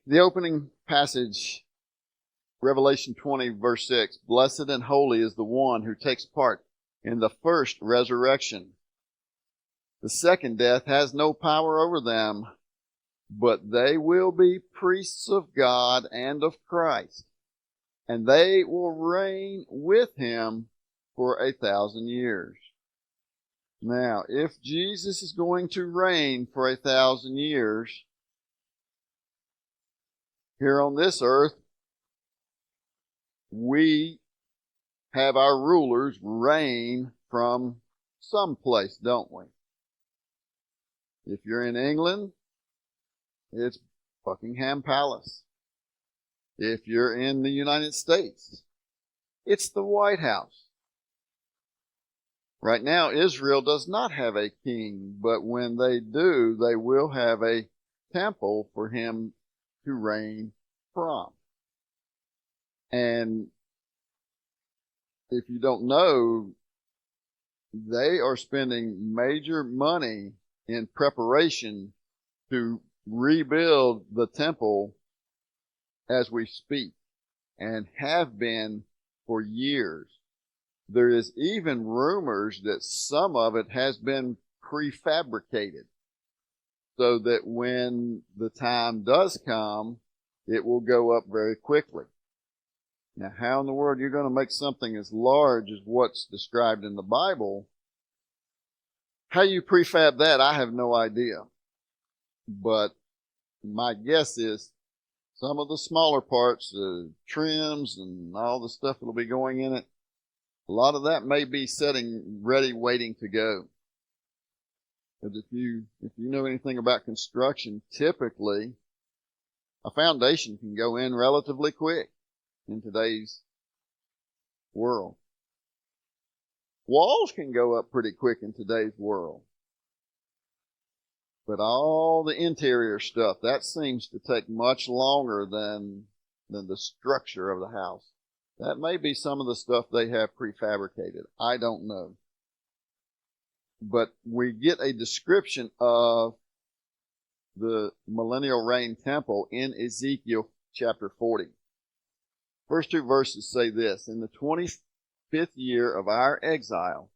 The opening passage, Revelation 20, verse 6, "Blessed and holy is the one who takes part in the first resurrection. The second death has no power over them, but they will be priests of God and of Christ, and they will reign with him for 1,000 years." Now, if Jesus is going to reign for 1,000 years here on this earth, we have our rulers reign from someplace, don't we? If you're in England, it's Buckingham Palace. If you're in the United States, it's the White House. Right now, Israel does not have a king, but when they do, they will have a temple for him to reign from. And if you don't know, they are spending major money in preparation to rebuild the temple as we speak, and have been for years. There is even rumors that some of it has been prefabricated, so that when the time does come, it will go up very quickly. Now, how in the world you're going to make something as large as what's described in the Bible? How you prefab that, I have no idea. But my guess is some of the smaller parts, the trims and all the stuff that will be going in it, a lot of that may be sitting ready, waiting to go. Because if you know anything about construction, typically a foundation can go in relatively quick in today's world. Walls can go up pretty quick in today's world. But all the interior stuff, that seems to take much longer than the structure of the house. That may be some of the stuff they have prefabricated. I don't know. But we get a description of the Millenial Reign Temple in Ezekiel chapter 40. First two verses say this: "In the 25th year of our exile,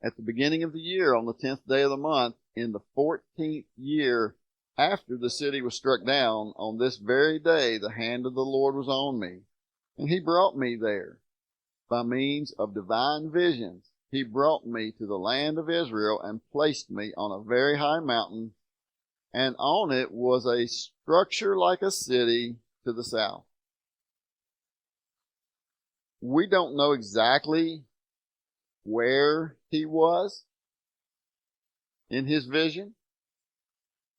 at the beginning of the year, on the 10th day of the month, in the 14th year after the city was struck down, on this very day the hand of the Lord was on me, and he brought me there. By means of divine visions, he brought me to the land of Israel and placed me on a very high mountain, and on it was a structure like a city to the south." We don't know exactly where he was in his vision,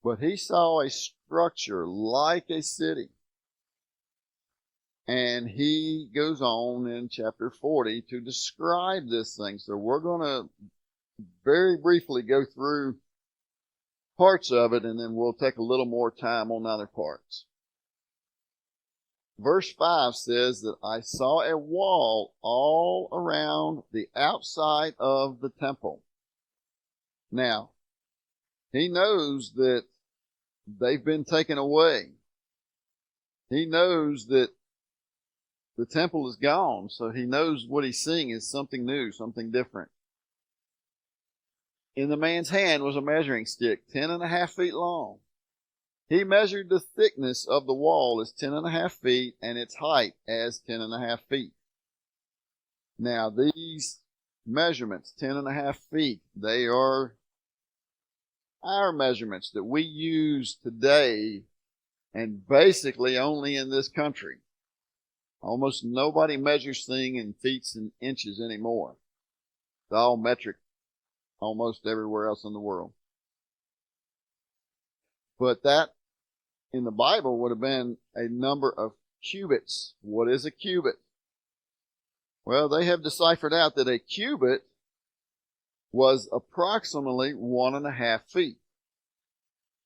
but he saw a structure like a city. And he goes on in chapter 40 to describe this thing. So we're going to very briefly go through parts of it, and then we'll take a little more time on other parts. Verse 5 says that I saw a wall all around the outside of the temple. Now, he knows that they've been taken away. He knows that the temple is gone, so he knows what he's seeing is something new, something different. In the man's hand was a measuring stick, 10.5 feet long. He measured the thickness of the wall as 10.5 feet, and its height as 10.5 feet. Now, these measurements, 10.5 feet, they are our measurements that we use today, and basically only in this country. Almost nobody measures things in feet and inches anymore. It's all metric almost everywhere else in the world. But that in the Bible would have been a number of cubits. What is a cubit? Well, they have deciphered out that a cubit was approximately 1.5 feet.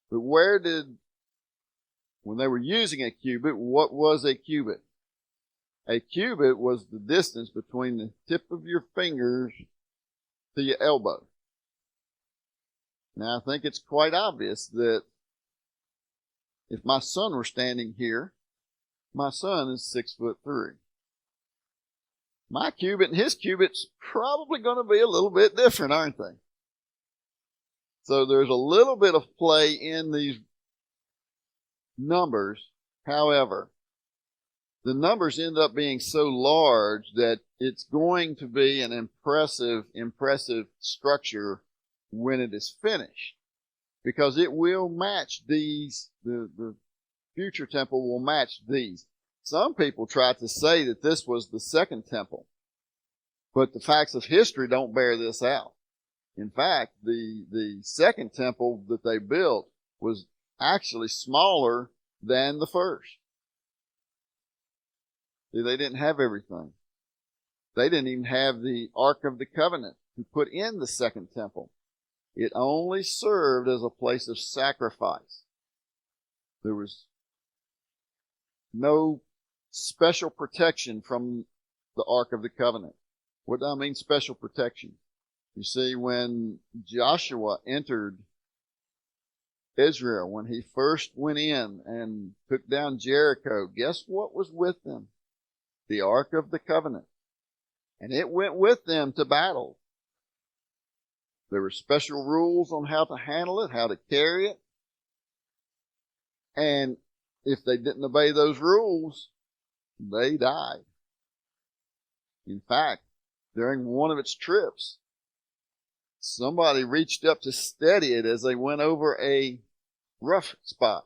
But when they were using a cubit, what was a cubit? A cubit was the distance between the tip of your fingers to your elbow. Now, I think it's quite obvious that if my son were standing here, my son is 6'3". My cubit and his cubit's probably going to be a little bit different, aren't they? So there's a little bit of play in these numbers. However, the numbers end up being so large that it's going to be an impressive structure when it is finished, because it will match these, the future temple will match these. Some people try to say that this was the second temple, but the facts of history don't bear this out. In fact, the second temple that they built was actually smaller than the first. See, they didn't have everything. They didn't even have the Ark of the Covenant to put in the second temple. It only served as a place of sacrifice. There was no special protection from the Ark of the Covenant. What do I mean special protection? You see, when Joshua entered Israel, when he first went in and took down Jericho, guess what was with them? The Ark of the Covenant. And it went with them to battle. There were special rules on how to handle it, how to carry it. And if they didn't obey those rules, they died. In fact, during one of its trips, somebody reached up to steady it as they went over a rough spot.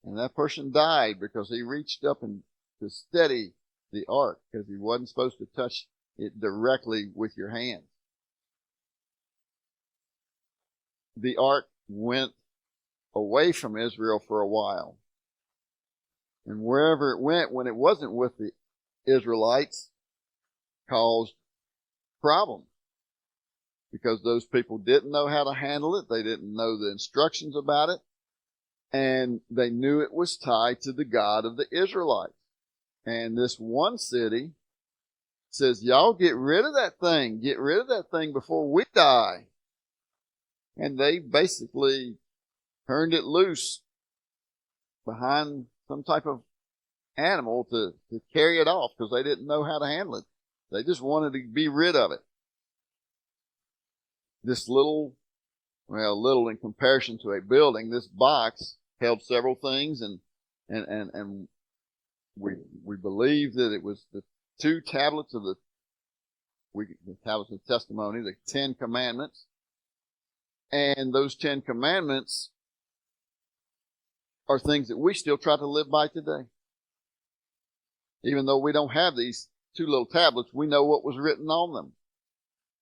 And that person died because he reached up and to steady the ark, because he wasn't supposed to touch it directly with your hand. The ark went away from Israel for a while. And wherever it went, when it wasn't with the Israelites, caused problems. Because those people didn't know how to handle it. They didn't know the instructions about it. And they knew it was tied to the God of the Israelites. And this one city says, y'all get rid of that thing. Get rid of that thing before we die. And they basically turned it loose behind some type of animal to carry it off, because they didn't know how to handle it. They just wanted to be rid of it. This little in comparison to a building, this box held several things, and we believe that it was the two tablets of the tablets of testimony, the 10 Commandments. And those 10 Commandments are things that we still try to live by today. Even though we don't have these two little tablets, we know what was written on them,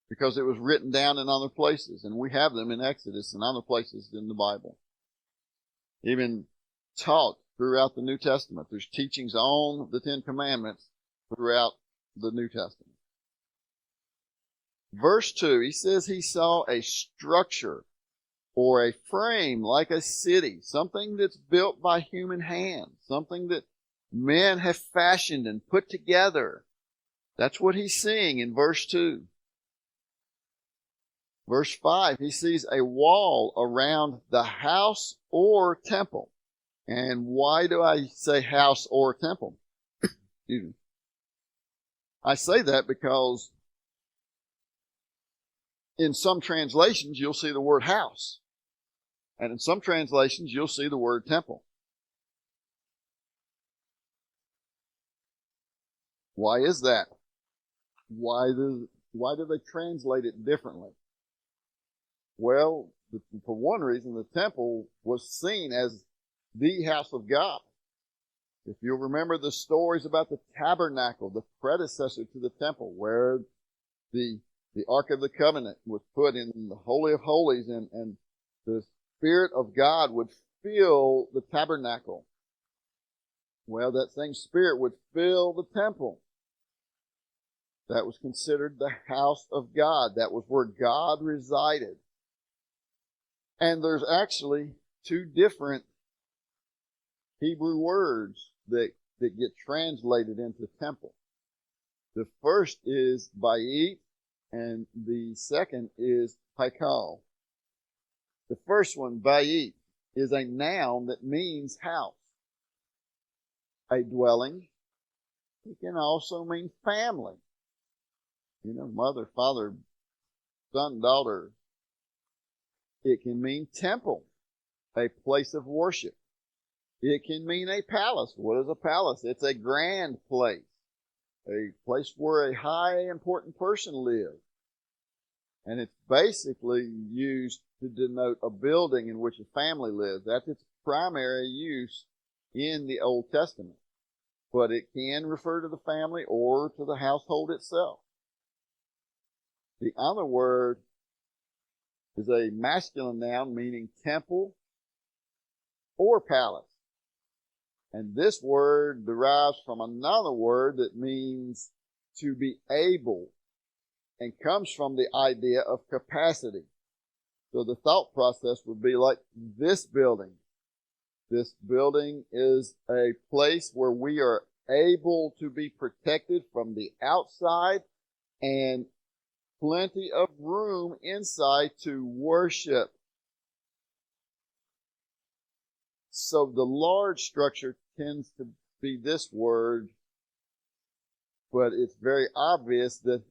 because it was written down in other places, and we have them in Exodus and other places in the Bible. Even taught throughout the New Testament. There's teachings on the 10 Commandments throughout the New Testament. Verse 2, he says he saw a structure or a frame like a city, something that's built by human hands, something that men have fashioned and put together. That's what he's seeing in verse 2. Verse 5, he sees a wall around the house or temple. And why do I say house or temple? Excuse me. I say that because in some translations you'll see the word house. And in some translations you'll see the word temple. Why is that? Why do they translate it differently? Well, for one reason, the temple was seen as the house of God. If you'll remember the stories about the tabernacle, the predecessor to the temple, where the Ark of the Covenant was put in the Holy of Holies, and the Spirit of God would fill the tabernacle. Well, that same Spirit would fill the temple. That was considered the house of God. That was where God resided. And there's actually two different Hebrew words that get translated into temple. The first is bayit, and the second is haikal. The first one, bayit, is a noun that means house, a dwelling. It can also mean family. Mother, father, son, daughter. It can mean temple, a place of worship. It can mean a palace. What is a palace? It's a grand place, a place where a high important person lives. And it's basically used to denote a building in which a family lives. That's its primary use in the Old Testament. But it can refer to the family or to the household itself. The other word is a masculine noun meaning temple or palace. And this word derives from another word that means to be able and comes from the idea of capacity. So the thought process would be like this building. This building is a place where we are able to be protected from the outside and plenty of room inside to worship. So the large structure tends to be this word, but it's very obvious that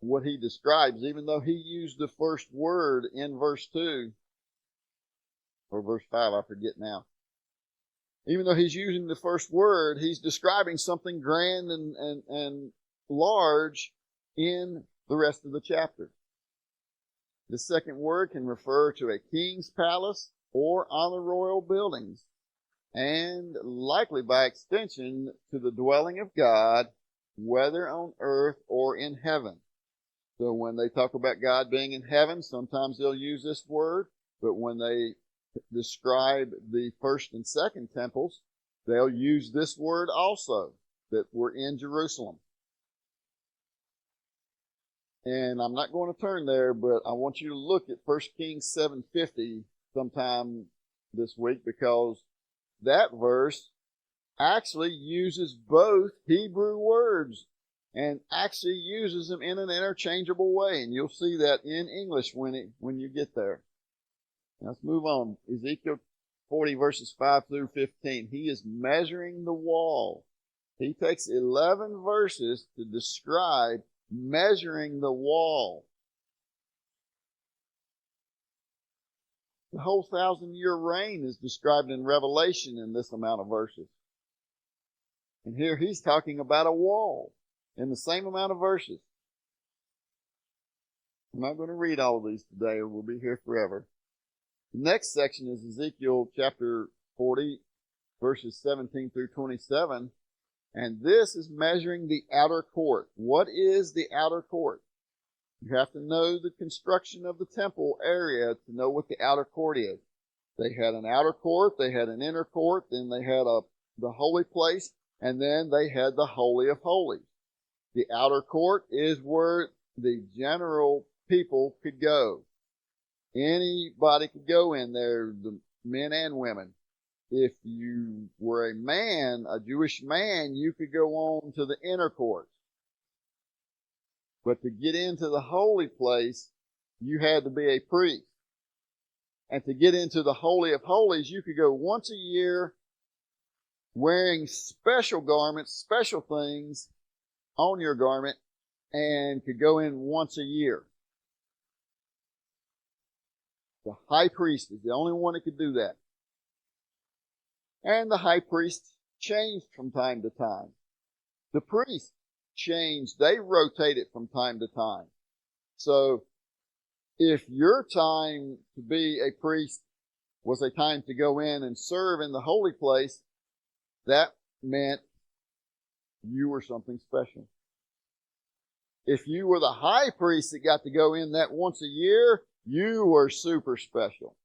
what he describes, even though he used the first word in verse 2, or verse 5, I forget now. Even though he's using the first word, he's describing something grand and large in the rest of the chapter. The second word can refer to a king's palace or other royal buildings, and likely by extension to the dwelling of God, whether on earth or in heaven. So when they talk about God being in heaven, sometimes they'll use this word, but when they describe the first and second temples, they'll use this word also, that were in Jerusalem. And I'm not going to turn there, but I want you to look at 1 Kings 7:50 sometime this week, because that verse actually uses both Hebrew words and actually uses them in an interchangeable way. And you'll see that in English when you get there. Now let's move on. Ezekiel 40 verses 5 through 15. He is measuring the wall. He takes 11 verses to describe measuring the wall. The whole 1,000-year reign is described in Revelation in this amount of verses. And here he's talking about a wall in the same amount of verses. I'm not going to read all of these today, or we'll be here forever. The next section is Ezekiel chapter 40, verses 17 through 27. And this is measuring the outer court. What is the outer court? You have to know the construction of the temple area to know what the outer court is. They had an outer court, they had an inner court, then they had the holy place, and then they had the Holy of Holies. The outer court is where the general people could go. Anybody could go in there, the men and women. If you were a man, a Jewish man, you could go on to the inner court. But to get into the holy place, you had to be a priest. And to get into the Holy of Holies, you could go once a year wearing special garments, special things on your garment, and could go in once a year. The high priest is the only one that could do that. And the high priest changed from time to time. The priests changed. They rotated from time to time. So if your time to be a priest was a time to go in and serve in the holy place, that meant you were something special. If you were the high priest that got to go in that once a year, you were super special.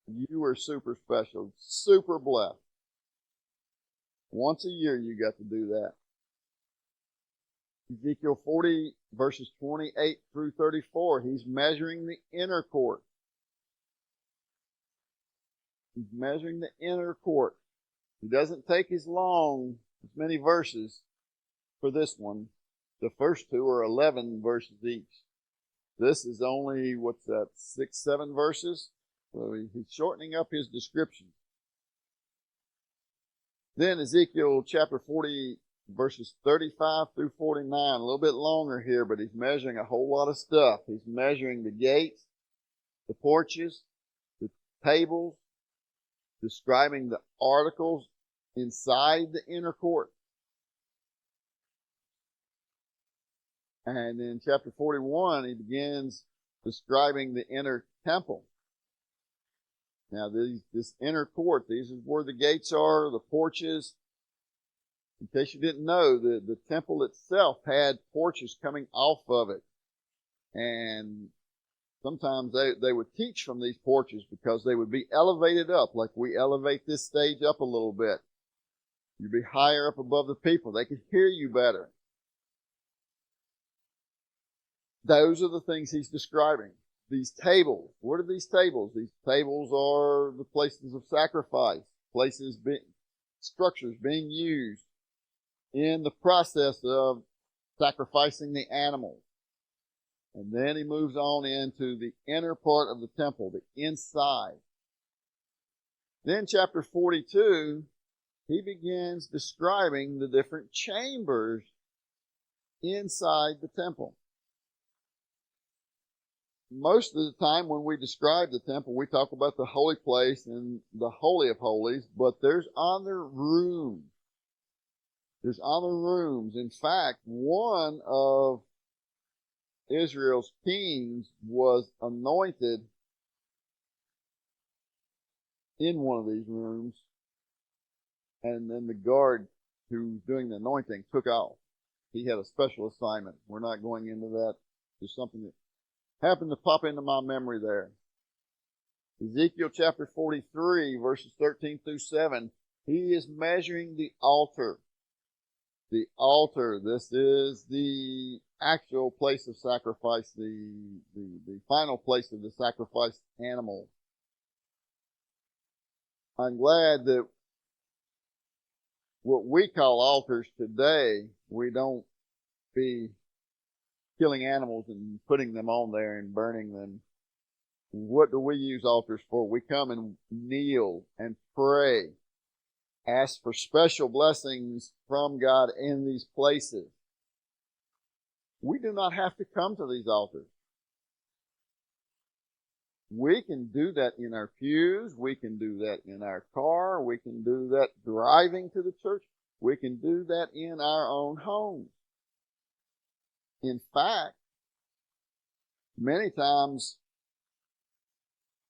You were super special, super blessed. Once a year you got to do that. Ezekiel 40 verses 28 through 34, he's measuring the inner court. He's measuring the inner court. He doesn't take as many verses for this one. The first two are 11 verses each. This is only, 6, 7 verses? So he's shortening up his description. Then Ezekiel chapter 40, verses 35 through 49, a little bit longer here, but he's measuring a whole lot of stuff. He's measuring the gates, the porches, the tables, describing the articles inside the inner court. And in chapter 41, he begins describing the inner temple. Now, this inner court, these is where the gates are, the porches. In case you didn't know, the temple itself had porches coming off of it. And sometimes they would teach from these porches because they would be elevated up, like we elevate this stage up a little bit. You'd be higher up above the people. They could hear you better. Those are the things he's describing. These tables. What are these tables? These tables are the places of sacrifice, structures being used in the process of sacrificing the animals. And then he moves on into the inner part of the temple, the inside. Then chapter 42, he begins describing the different chambers inside the temple. Most of the time when we describe the temple, we talk about the holy place and the Holy of Holies, but there's other rooms. There's other rooms. In fact, one of Israel's kings was anointed in one of these rooms, and then the guard who was doing the anointing took off. He had a special assignment. We're not going into that. Just something that happened to pop into my memory there. Ezekiel chapter 43, verses 13 through 7, he is measuring the altar. The altar, this is the actual place of sacrifice, the final place of the sacrificed animal. I'm glad that what we call altars today, we don't be killing animals and putting them on there and burning them. What do we use altars for? We come and kneel and pray, ask for special blessings from God in these places. We do not have to come to these altars. We can do that in our pews. We can do that in our car. We can do that driving to the church. We can do that in our own homes. In fact, many times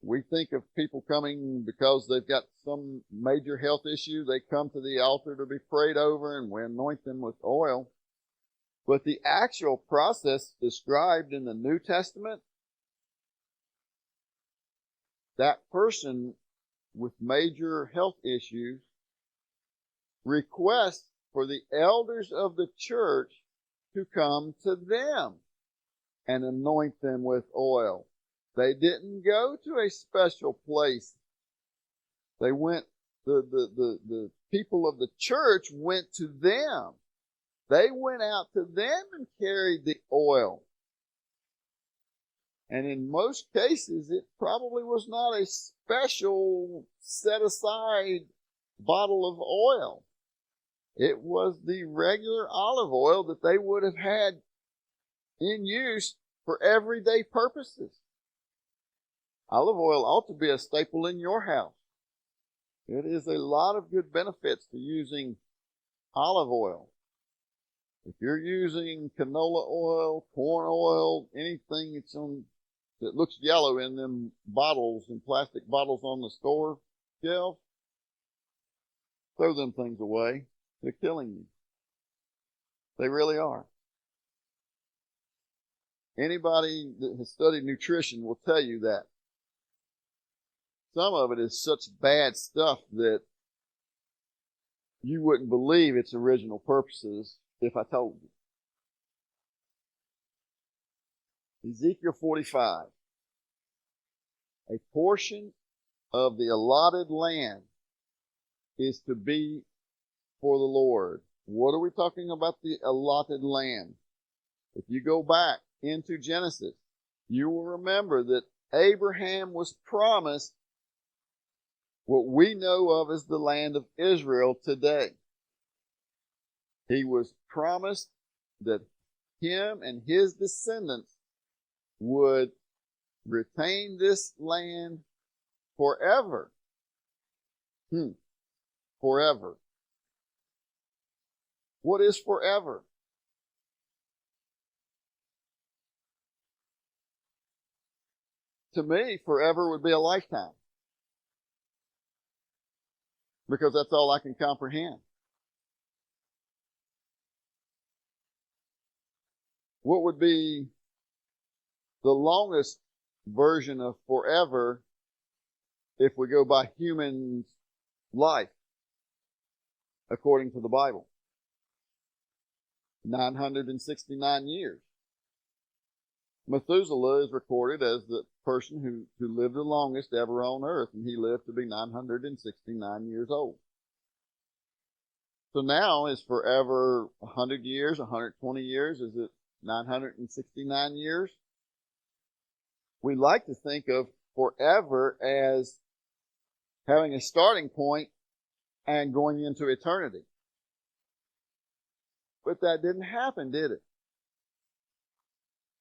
we think of people coming because they've got some major health issue. They come to the altar to be prayed over and we anoint them with oil. But the actual process described in the New Testament, that person with major health issues requests for the elders of the church to come to them and anoint them with oil. They didn't go to a special place. They went, the people of the church went to them. They went out to them and carried the oil. And in most cases, it probably was not a special set aside bottle of oil. It was the regular olive oil that they would have had in use for everyday purposes. Olive oil ought to be a staple in your house. It is a lot of good benefits to using olive oil. If you're using canola oil, corn oil, anything that looks yellow in them bottles and plastic bottles on the store shelf, throw them things away. They're killing you. They really are. Anybody that has studied nutrition will tell you that. Some of it is such bad stuff that you wouldn't believe its original purposes if I told you. Ezekiel 45. A portion of the allotted land is to be for the Lord. What are we talking about the allotted land? If you go back into Genesis, you will remember that Abraham was promised what we know of as the land of Israel today. He was promised that him and his descendants would retain this land forever. Forever. What is forever? To me, forever would be a lifetime. Because that's all I can comprehend. What would be the longest version of forever if we go by human life, according to the Bible? 969 years. Methuselah is recorded as the person who lived the longest ever on earth, and he lived to be 969 years old. So now is forever 100 years, 120 years? Is it 969 years? We like to think of forever as having a starting point and going into eternity. But that didn't happen, did it?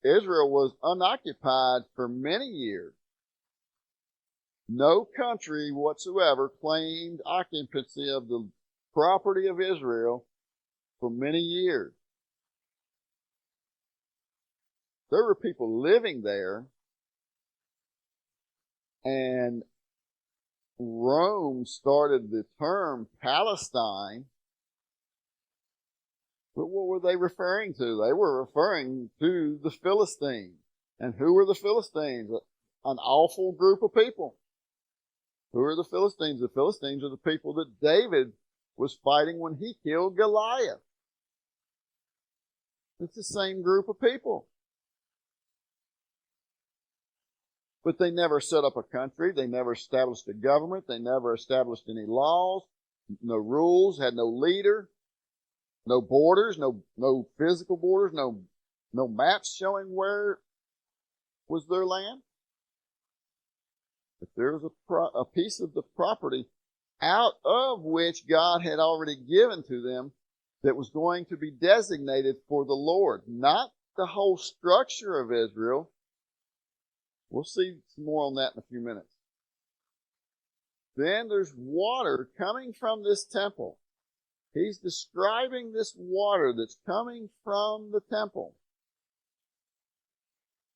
Israel was unoccupied for many years. No country whatsoever claimed occupancy of the property of Israel for many years. There were people living there, and Rome started the term Palestine. But what were they referring to? They were referring to the Philistines. And who were the Philistines? An awful group of people. Who are the Philistines? The Philistines are the people that David was fighting when he killed Goliath. It's the same group of people. But they never set up a country. They never established a government. They never established any laws, no rules, had no leader. No borders, no physical borders, no maps showing where was their land. But there was a piece of the property out of which God had already given to them that was going to be designated for the Lord, not the whole structure of Israel. We'll see some more on that in a few minutes. Then there's water coming from this temple. He's describing this water that's coming from the temple.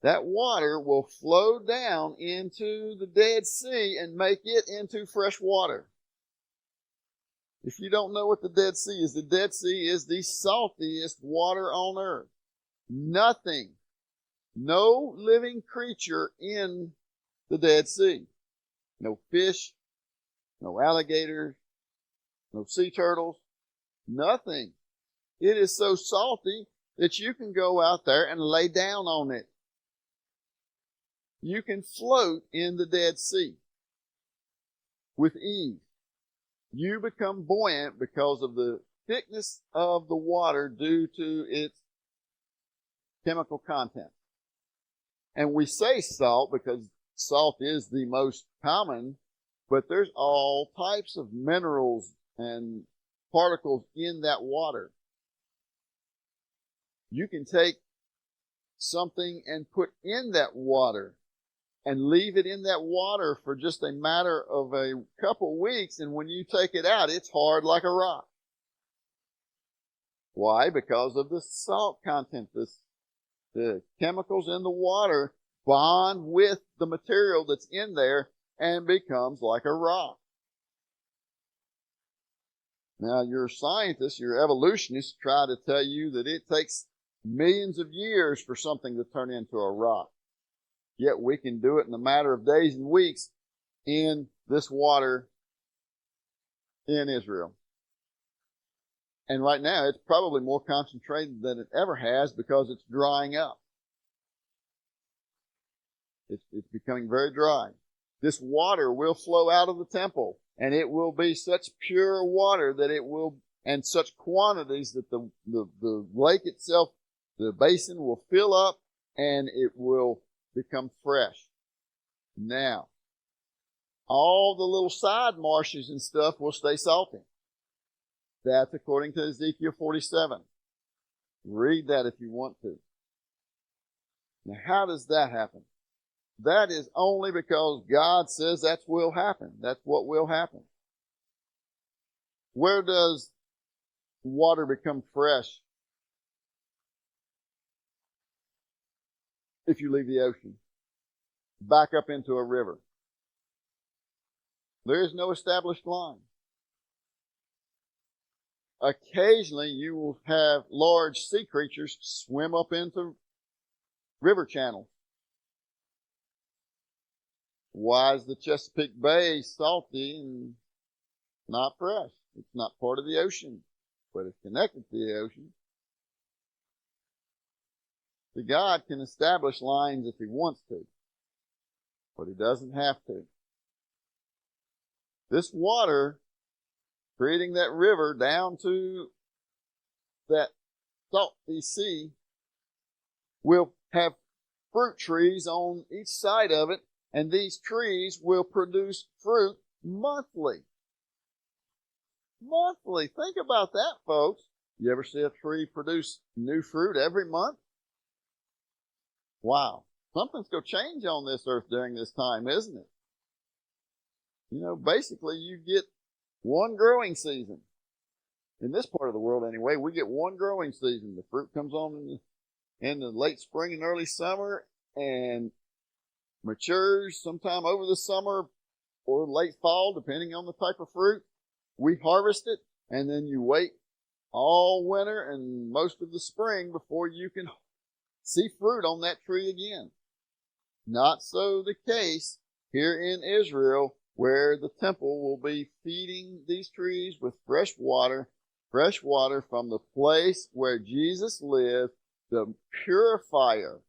That water will flow down into the Dead Sea and make it into fresh water. If you don't know what the Dead Sea is the saltiest water on earth. Nothing, no living creature in the Dead Sea. No fish, no alligators, no sea turtles. Nothing. It is so salty that you can go out there and lay down on it. You can float in the Dead Sea with ease. You become buoyant because of the thickness of the water due to its chemical content. And we say salt because salt is the most common, but there's all types of minerals and particles in that water. You can take something and put in that water and leave it in that water for just a matter of a couple weeks, and when you take it out, it's hard like a rock. Why? Because of the salt content. The chemicals in the water bond with the material that's in there and becomes like a rock. Now, your scientists, your evolutionists try to tell you that it takes millions of years for something to turn into a rock. Yet we can do it in a matter of days and weeks in this water in Israel. And right now, it's probably more concentrated than it ever has because it's drying up. It's becoming very dry. This water will flow out of the temple. And it will be such pure water that it will, and such quantities that the lake itself, the basin will fill up and it will become fresh. Now, all the little side marshes and stuff will stay salty. That's according to Ezekiel 47. Read that if you want to. Now, how does that happen? That is only because God says that will happen. That's what will happen. Where does water become fresh? If you leave the ocean, back up into a river. There is no established line. Occasionally, you will have large sea creatures swim up into river channels. Why is the Chesapeake Bay salty and not fresh? It's not part of the ocean, but it's connected to the ocean. See, God can establish lines if He wants to, but He doesn't have to. This water, creating that river down to that salty sea, will have fruit trees on each side of it, and these trees will produce fruit monthly. Monthly. Think about that, folks. You ever see a tree produce new fruit every month? Wow. Something's going to change on this earth during this time, isn't it? You know, basically you get one growing season. In this part of the world anyway, we get one growing season. The fruit comes on in the late spring and early summer and matures sometime over the summer or late fall, depending on the type of fruit. We harvest it, and then you wait all winter and most of the spring before you can see fruit on that tree again. Not so the case here in Israel, where the temple will be feeding these trees with fresh water from the place where Jesus lived, the purifier.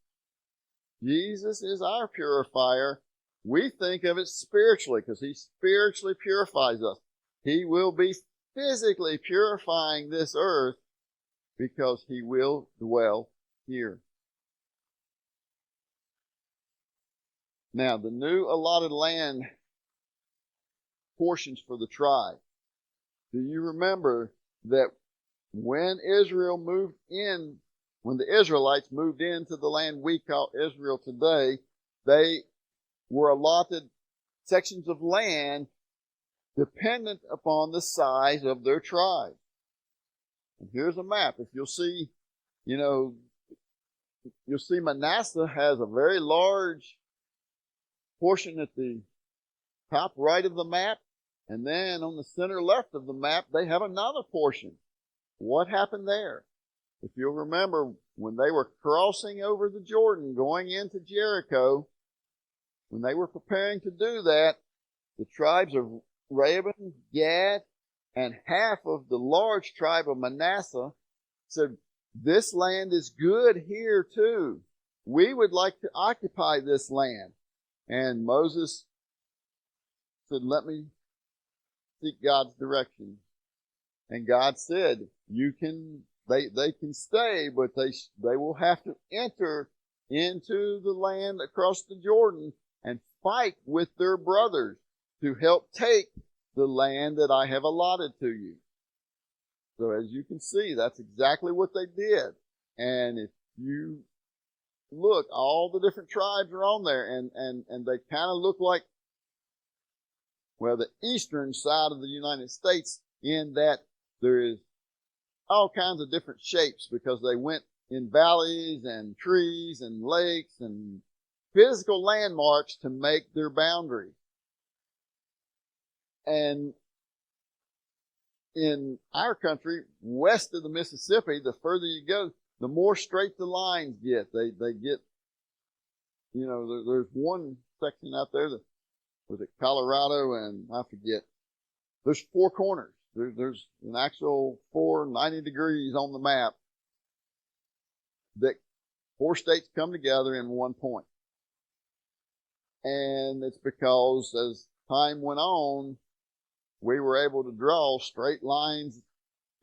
Jesus is our purifier. We think of it spiritually because He spiritually purifies us. He will be physically purifying this earth because He will dwell here. Now, the new allotted land portions for the tribe. Do you remember that when the Israelites moved into the land we call Israel today, they were allotted sections of land dependent upon the size of their tribe. And here's a map. If you'll see, you'll see Manasseh has a very large portion at the top right of the map, and then on the center left of the map, they have another portion. What happened there? If you'll remember, when they were crossing over the Jordan, going into Jericho, when they were preparing to do that, the tribes of Reuben, Gad, and half of the large tribe of Manasseh said, this land is good here too. We would like to occupy this land. And Moses said, let me seek God's direction. And God said, they can stay, but they will have to enter into the land across the Jordan and fight with their brothers to help take the land that I have allotted to you. So as you can see, that's exactly what they did. And if you look, all the different tribes are on there, and they kind of look like, well, the eastern side of the United States, in that there is all kinds of different shapes because they went in valleys and trees and lakes and physical landmarks to make their boundary. And in our country, west of the Mississippi, the further you go, the more straight the lines get. They get, there's one section out there that was it Colorado, and I forget. There's 4 corners. There's an actual 490 degrees on the map that 4 states come together in one point. And it's because as time went on, we were able to draw straight lines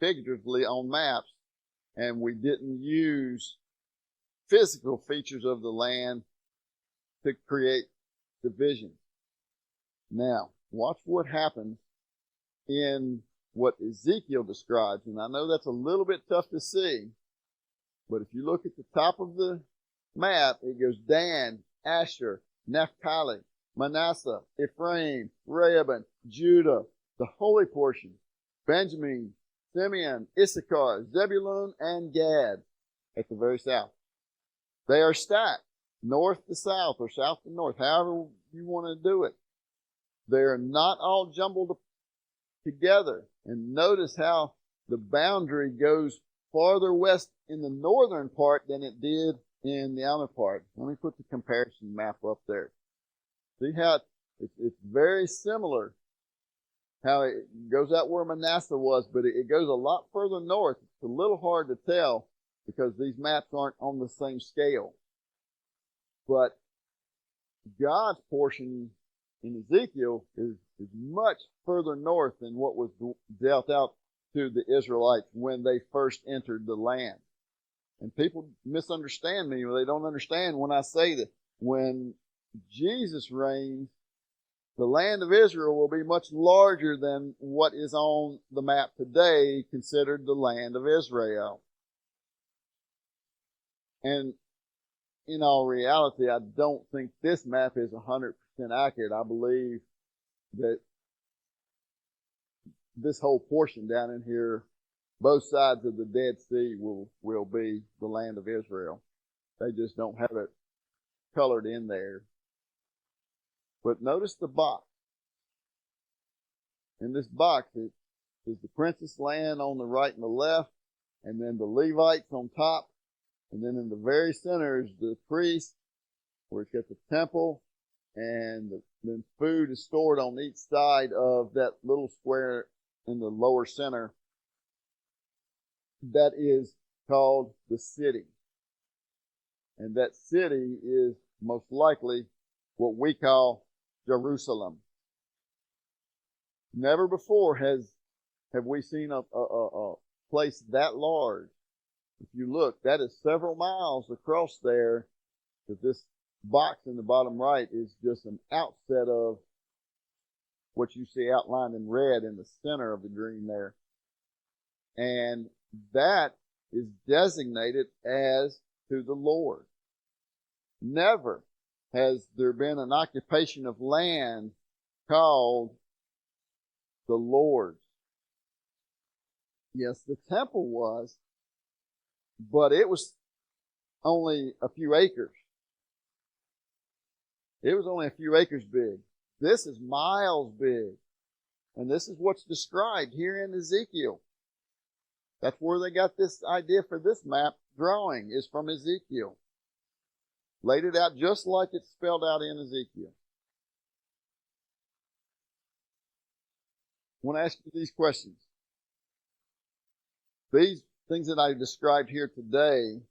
figuratively on maps, and we didn't use physical features of the land to division. Now, watch what happens in what Ezekiel describes. And I know that's a little bit tough to see, but if you look at the top of the map, it goes Dan, Asher, Naphtali, Manasseh, Ephraim, Rehoboam, Judah, the holy portion, Benjamin, Simeon, Issachar, Zebulun, and Gad at the very south. They are stacked, north to south or south to north, however you want to do it. They are not all jumbled together. And notice how the boundary goes farther west in the northern part than it did in the outer part. Let me put the comparison map up there. See how it's very similar, how it goes out where Manasseh was, but it goes a lot further north. It's a little hard to tell because these maps aren't on the same scale. But God's portion in Ezekiel is much further north than what was dealt out to the Israelites when they first entered the land. And people misunderstand me, or they don't understand when I say that when Jesus reigns, the land of Israel will be much larger than what is on the map today, considered the land of Israel. And in all reality, I don't think this map is 100% accurate. I believe that this whole portion down in here, both sides of the Dead Sea will be the land of Israel. They just don't have it colored in there. But notice the box. In this box is the prince's land on the right and the left, and then the Levites on top, and then in the very center is the priest, where it's got the temple, and then food is stored on each side of that little square in the lower center. That is called the city. And that city is most likely what we call Jerusalem. Never before have we seen a place that large. If you look, that is several miles across there, that this box in the bottom right is just an outset of what you see outlined in red in the center of the green there. And that is designated as to the Lord. Never has there been an occupation of land called the Lord's. Yes, the temple was, but it was only a few acres. It was only a few acres big. This is miles big. And this is what's described here in Ezekiel. That's where they got this idea for this map drawing, is from Ezekiel. Laid it out just like it's spelled out in Ezekiel. I want to ask you these questions. These things that I described here today,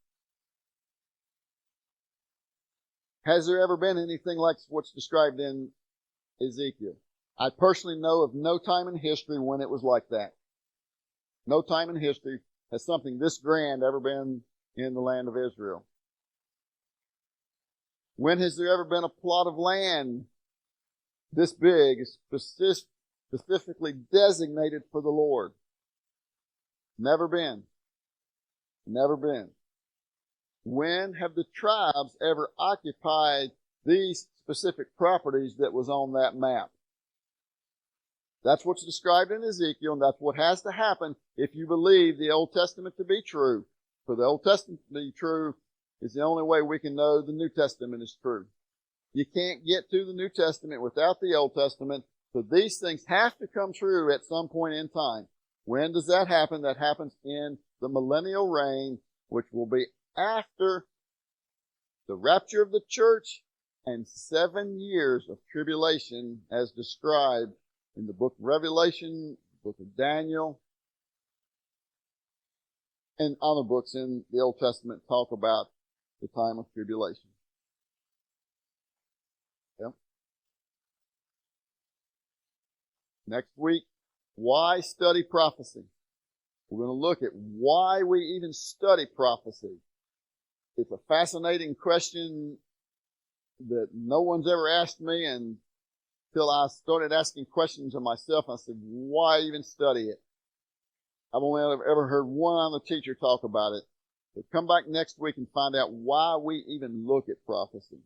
has there ever been anything like what's described in Ezekiel? I personally know of no time in history when it was like that. No time in history has something this grand ever been in the land of Israel. When has there ever been a plot of land this big, specifically designated for the Lord? Never been. Never been. When have the tribes ever occupied these specific properties that was on that map? That's what's described in Ezekiel, and that's what has to happen if you believe the Old Testament to be true. For the Old Testament to be true is the only way we can know the New Testament is true. You can't get to the New Testament without the Old Testament, so these things have to come true at some point in time. When does that happen? That happens in the Millennial Reign, which will be after the rapture of the church and 7 years of tribulation as described in the book of Revelation, the book of Daniel, and other books in the Old Testament talk about the time of tribulation. Yep. Next week, why study prophecy? We're going to look at why we even study prophecy. It's a fascinating question that no one's ever asked me until I started asking questions of myself. I said, why even study it? I've only ever heard one other teacher talk about it. But come back next week and find out why we even look at prophecy.